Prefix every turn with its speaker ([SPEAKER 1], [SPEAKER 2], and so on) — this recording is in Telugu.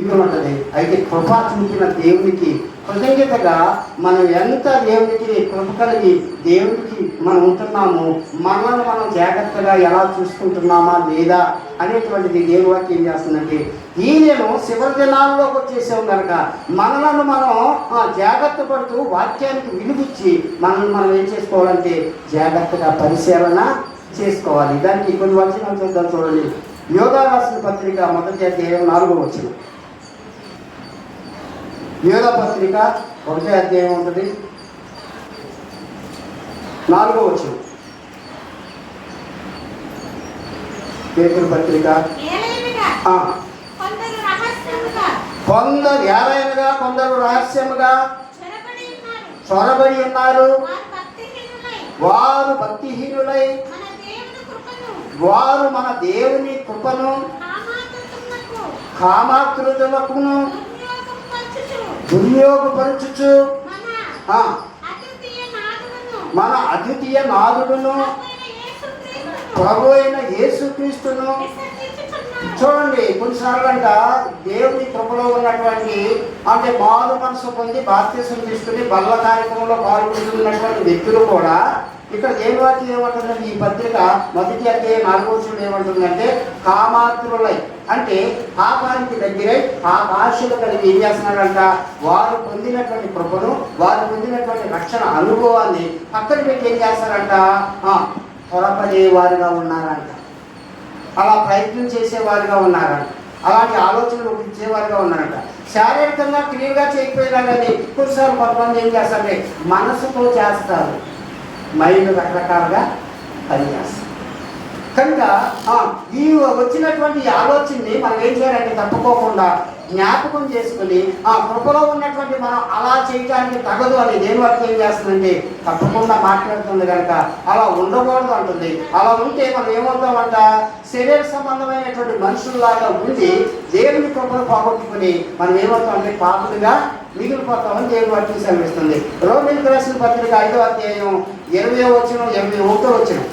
[SPEAKER 1] ఉంటుంది. అయితే కృప చూపిన దేవునికి కృతజ్ఞతగా మనం ఎంత దేవునికి కృప కలిగి దేవునికి మనం ఉంటున్నాము, మనల్ని మనం జాగ్రత్తగా ఎలా చూసుకుంటున్నామా లేదా అనేటువంటిది దేవుని వాక్యం ఏం చేస్తుందంటే, ఈయనను చివరి దినాల్లోకి వచ్చేసాం కనుక మనలను మనం జాగ్రత్త పడుతూ వాక్యానికి విలువిచ్చి మనల్ని మనం ఏం చేసుకోవాలంటే జాగ్రత్తగా పరిశీలన చేసుకోవాలి. దానికి కొన్ని వచనాలు చూద్దాం. చూడండి, యోధా రాసిన పత్రిక 1వ అధ్యాయం 4వ వచనం. యోధా పత్రిక 1వ అధ్యాయం ఉంటుంది, 4వ వచనం. పేతురు పత్రిక కొందరు ఏలైనగా కొందరు రహస్యముగా చొరబడి ఉన్నారు, వారు భక్తిహీనులై వారు మన దేవుని కృపను కామాతృతులకును దుర్యోగపరచుచు మన అద్వితీయ నాథుడును ప్రభు అయిన యేసుక్రీస్తును. చూడండి, కొన్నిసార్లు అంట దేవుని కృపలో ఉన్నటువంటి అంటే మారు మనసు పొంది బాప్తిసం తీసుకుని బల్ల కార్యక్రమంలో పాల్గొంటున్నటువంటి వ్యక్తులు కూడా ఇక్కడ దేవుని వాక్యం ఏమంటుందంటే, ఈ పత్రిక 1వ అధ్యాయం 4వ వచనం ఏమంటుందంటే, కామాతురులై అంటే పాపానికి దగ్గరై ఆ భాషలు కలిగి ఏం చేస్తున్నారంట, వారు పొందినటువంటి కృపను వారు పొందినటువంటి రక్షణ అనుభవాన్ని పక్కన పెట్టి ఏం చేస్తారంట, త్వరపడేవారుగా ఉన్నారంట, అలా ప్రయత్నం చేసేవారుగా ఉన్నారంట, అలాంటి ఆలోచనలు ఇచ్చేవారుగా ఉన్నారంట. శారీరకంగా క్లియర్గా చేయకపోయినా కానీ కొన్నిసార్లు కొంతమంది ఏం చేస్తారంటే మనసుతో చేస్తారు, మైండ్ రకరకాలుగా పనిచేస్తారు. కనుక ఈ వచ్చినటువంటి ఆలోచనని మనం ఏం చేయాలంటే తప్పుకోకుండా జ్ఞాపకం చేసుకుని కృపలో ఉన్నటువంటి మనం అలా చేయడానికి తగదు అని దేని వరకు ఏం చేస్తుందంటే తప్పకుండా మాట్లాడుతుంది కనుక అలా ఉండకూడదు అంటుంది. అలా ఉంటే మనం ఏమవుతామంట, శరీర సంబంధమైనటువంటి మనుషుల్లాగా ఉండి దేవుని కృపను పోగొట్టుకుని మనం ఏమవుతామంటే పాపులుగా మిగిలిపోతామని దేవుని వాక్యం సెలవిస్తుంది. రోమీయులకు రాసిన పత్రిక 5వ అధ్యాయం 20వ వచనం 21వ వచనం.